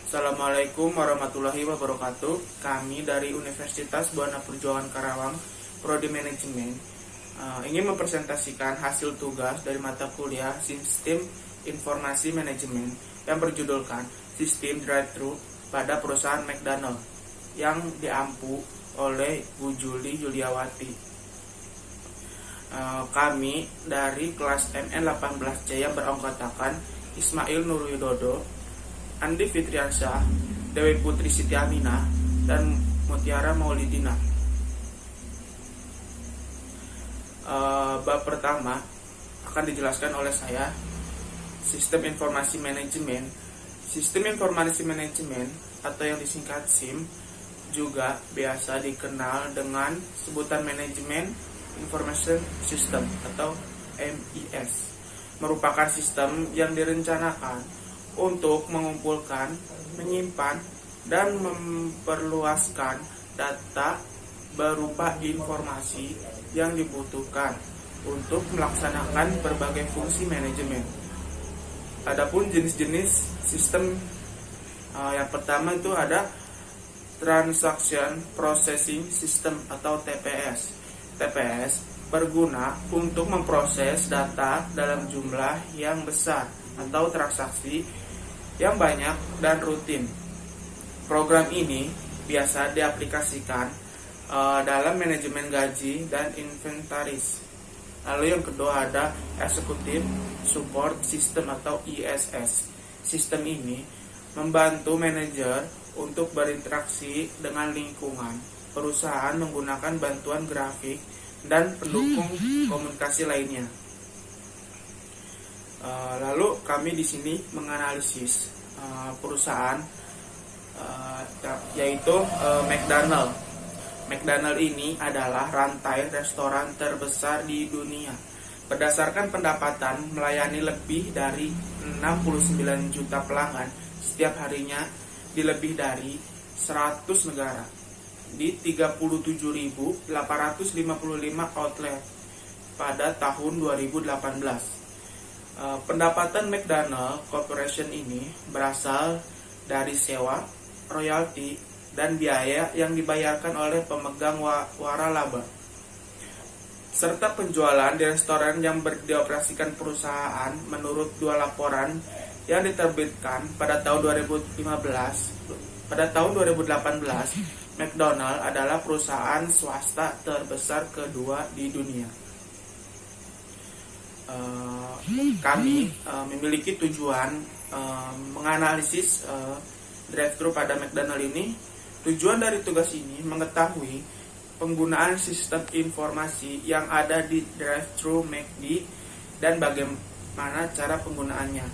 Assalamualaikum warahmatullahi wabarakatuh. Kami dari Universitas Buana Perjuangan Karawang, Prodi Manajemen, ingin mempresentasikan hasil tugas dari mata kuliah Sistem Informasi Manajemen yang berjudulkan Sistem Drive-Thru pada perusahaan McDonald yang diampu oleh Bu Juli Juliawati. Kami dari kelas MN 18C yang beranggotakan Ismail Nurwidodo, Andi Fitriansyah, Dewi Putri Siti Aminah, dan Mutiara Maulidina. Bab pertama akan dijelaskan oleh saya, Sistem Informasi Manajemen. Sistem Informasi Manajemen atau yang disingkat SIM juga biasa dikenal dengan sebutan Manajemen Information System atau MIS. Merupakan sistem yang direncanakan untuk mengumpulkan, menyimpan, dan memperluaskan data berupa informasi yang dibutuhkan untuk melaksanakan berbagai fungsi manajemen. Adapun jenis-jenis sistem yang pertama itu ada Transaction Processing System atau TPS. TPS berguna untuk memproses data dalam jumlah yang besar atau transaksi yang banyak dan rutin. Program ini biasa diaplikasikan dalam manajemen gaji dan inventaris. Lalu yang kedua ada Executive Support System atau ISS. Sistem ini membantu manajer untuk berinteraksi dengan lingkungan perusahaan menggunakan bantuan grafik dan pendukung komunikasi lainnya. Lalu kami di sini menganalisis perusahaan yaitu McDonald. McDonald ini adalah rantai restoran terbesar di dunia. Berdasarkan pendapatan melayani lebih dari 69 juta pelanggan setiap harinya di lebih dari 100 negara di 37.855 outlet pada tahun 2018. Pendapatan McDonald Corporation ini berasal dari sewa, royalti, dan biaya yang dibayarkan oleh pemegang waralaba, serta penjualan di restoran yang dioperasikan perusahaan. Menurut dua laporan yang diterbitkan pada tahun 2018, McDonald adalah perusahaan swasta terbesar kedua di dunia. Kami memiliki tujuan menganalisis drive-thru pada McDonald ini. Tujuan dari tugas ini mengetahui penggunaan sistem informasi yang ada di drive-thru McD dan bagaimana cara penggunaannya.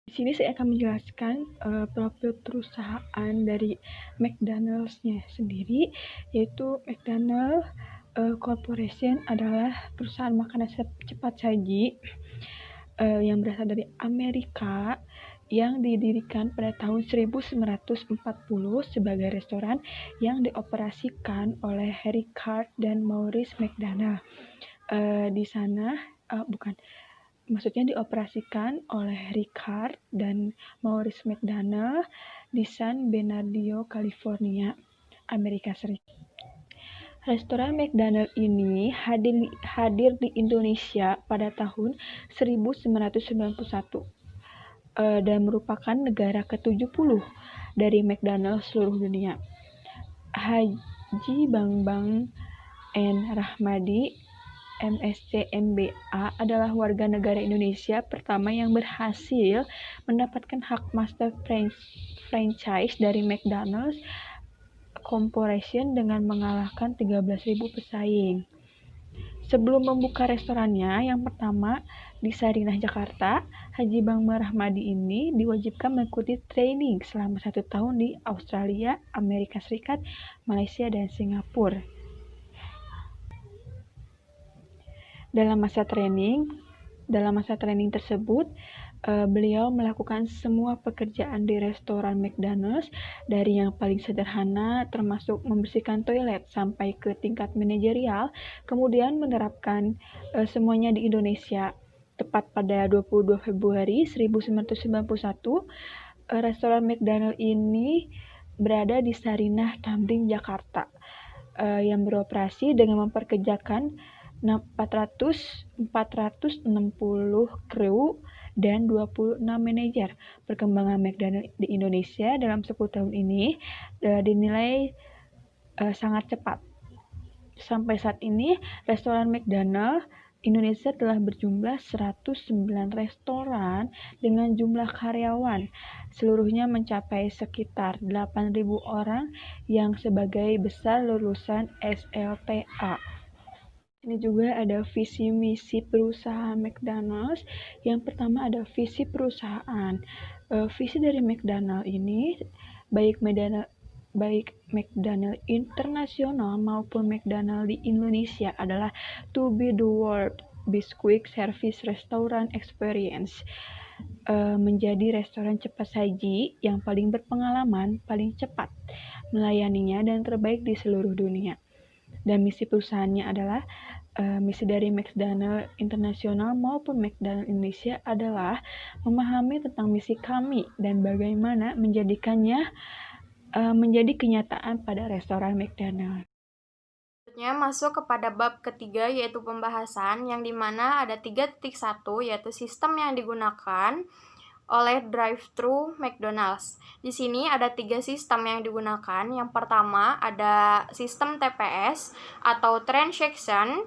Di sini saya akan menjelaskan profil perusahaan dari McDonald's-nya sendiri, yaitu McDonald Corporation adalah perusahaan makanan cepat saji yang berasal dari Amerika yang didirikan pada tahun 1940 sebagai restoran yang dioperasikan oleh Harry Card dan Maurice McDonald. Maksudnya dioperasikan oleh Ricard dan Maurice McDonald di San Bernardino, California, Amerika Serikat. Restoran McDonald ini hadir di Indonesia pada tahun 1991 dan merupakan negara ke-70 dari McDonald seluruh dunia. Haji Bambang N. Rahmadi MSc MBA adalah warga negara Indonesia pertama yang berhasil mendapatkan hak master franchise dari McDonald's Corporation dengan mengalahkan 13.000 pesaing. Sebelum membuka restorannya yang pertama di Sarinah, Jakarta, Haji Bambang Rahmadi ini diwajibkan mengikuti training selama 1 tahun di Australia, Amerika Serikat, Malaysia, dan Singapura. Dalam masa training tersebut, beliau melakukan semua pekerjaan di restoran McDonald's, dari yang paling sederhana termasuk membersihkan toilet sampai ke tingkat manajerial, kemudian menerapkan semuanya di Indonesia. Tepat pada 22 Februari 1991, Restoran McDonald ini berada di Sarinah, Tamrin, Jakarta, yang beroperasi dengan memperkerjakan 460 kru dan 26 manajer. Perkembangan McDonald di Indonesia dalam 10 tahun ini dinilai sangat cepat. Sampai saat ini, restoran McDonald Indonesia telah berjumlah 109 restoran dengan jumlah karyawan. Seluruhnya mencapai sekitar 8.000 orang yang sebagai besar lulusan SLTA. Ini juga ada visi misi perusahaan McDonald's. Yang pertama ada visi perusahaan. Visi dari McDonald ini baik McDonald internasional maupun McDonald di Indonesia adalah to be the world best quick service restaurant experience, menjadi restoran cepat saji yang paling berpengalaman, paling cepat melayaninya dan terbaik di seluruh dunia. Dan misi perusahaannya adalah misi dari McDonald Internasional maupun McDonald Indonesia adalah memahami tentang misi kami dan bagaimana menjadikannya menjadi kenyataan pada restoran McDonald. Selanjutnya masuk kepada bab ketiga, yaitu pembahasan, yang dimana ada 3.1, yaitu sistem yang digunakan oleh drive-thru McDonald's. Di sini ada 3 sistem yang digunakan. Yang pertama ada sistem TPS atau Transaction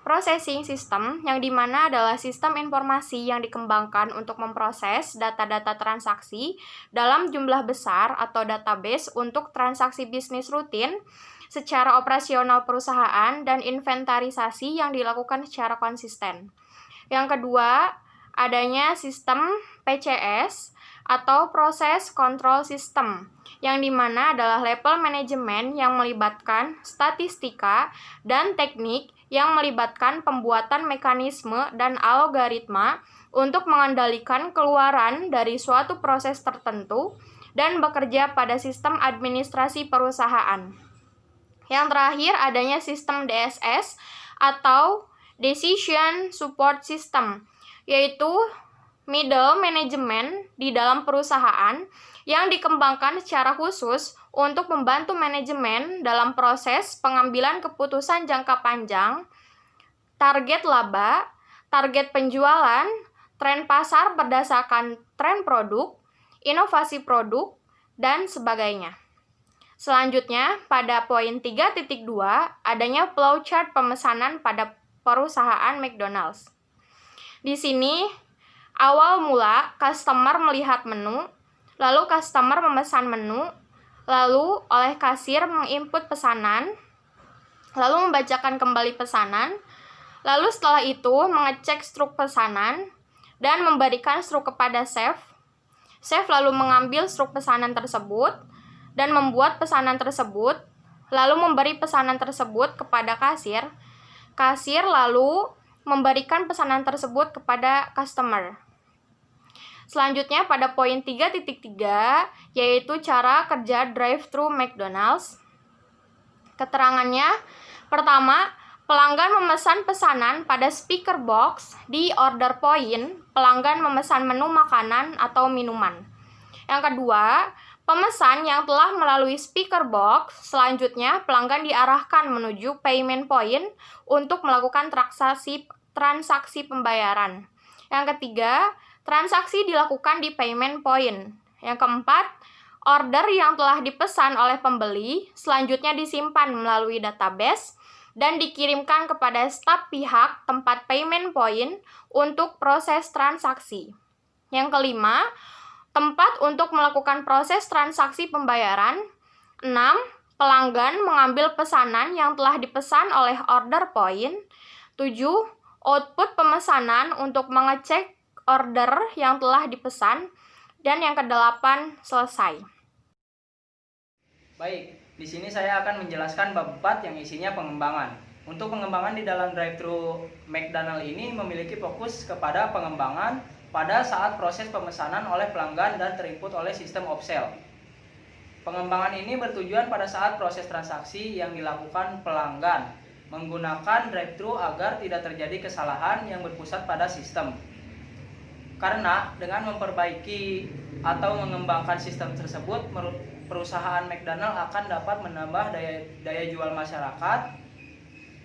Processing System, yang dimana adalah sistem informasi yang dikembangkan untuk memproses data-data transaksi dalam jumlah besar atau database untuk transaksi bisnis rutin secara operasional perusahaan dan inventarisasi yang dilakukan secara konsisten. Yang kedua, adanya sistem PCS atau Process Control System, yang dimana adalah level manajemen yang melibatkan statistika dan teknik yang melibatkan pembuatan mekanisme dan algoritma untuk mengendalikan keluaran dari suatu proses tertentu dan bekerja pada sistem administrasi perusahaan. Yang terakhir adanya sistem DSS atau Decision Support System, yaitu middle management di dalam perusahaan yang dikembangkan secara khusus untuk membantu manajemen dalam proses pengambilan keputusan jangka panjang, target laba, target penjualan, tren pasar berdasarkan tren produk, inovasi produk, dan sebagainya. Selanjutnya, pada poin 3.2, adanya flowchart pemesanan pada perusahaan McDonald's. Di sini, awal mula customer melihat menu, lalu customer memesan menu, lalu oleh kasir menginput pesanan, lalu membacakan kembali pesanan, lalu setelah itu mengecek struk pesanan, dan memberikan struk kepada chef. Chef lalu mengambil struk pesanan tersebut, dan membuat pesanan tersebut, lalu memberi pesanan tersebut kepada kasir. Kasir lalu memberikan pesanan tersebut kepada customer. Selanjutnya pada poin 3.3, yaitu cara kerja drive-thru McDonald's. Keterangannya, pertama, pelanggan memesan pesanan pada speaker box di order point, pelanggan memesan menu makanan atau minuman. Yang kedua, pemesan yang telah melalui speaker box, selanjutnya pelanggan diarahkan menuju payment point untuk melakukan transaksi pembayaran. Yang ketiga, transaksi dilakukan di payment point. Yang keempat, order yang telah dipesan oleh pembeli selanjutnya disimpan melalui database dan dikirimkan kepada staf pihak tempat payment point untuk proses transaksi. Yang kelima, tempat untuk melakukan proses transaksi pembayaran. 6. Pelanggan mengambil pesanan yang telah dipesan oleh order point. 7. Output pemesanan untuk mengecek order yang telah dipesan. Dan yang ke-8, selesai. Baik, di sini saya akan menjelaskan bab 4 yang isinya pengembangan. Untuk pengembangan di dalam drive-thru McDonald ini memiliki fokus kepada pengembangan pada saat proses pemesanan oleh pelanggan dan terinput oleh sistem upsell. Pengembangan ini bertujuan pada saat proses transaksi yang dilakukan pelanggan menggunakan drive-thru agar tidak terjadi kesalahan yang berpusat pada sistem. Karena dengan memperbaiki atau mengembangkan sistem tersebut, perusahaan McDonald akan dapat menambah daya jual masyarakat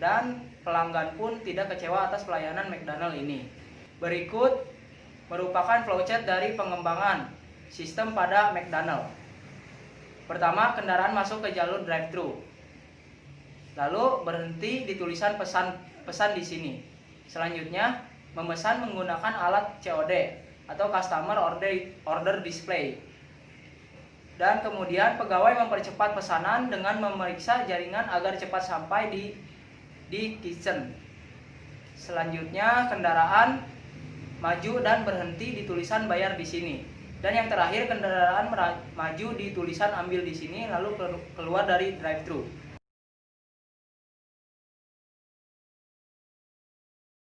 dan pelanggan pun tidak kecewa atas pelayanan McDonald ini. Berikut merupakan flowchart dari pengembangan sistem pada McDonald. Pertama, kendaraan masuk ke jalur drive-thru. Lalu berhenti di tulisan pesan di sini. Selanjutnya, memesan menggunakan alat COD atau Customer Order Display. Dan kemudian pegawai mempercepat pesanan dengan memeriksa jaringan agar cepat sampai di kitchen. Selanjutnya, kendaraan maju dan berhenti di tulisan bayar di sini. Dan yang terakhir, kendaraan maju di tulisan ambil di sini lalu keluar dari drive-thru.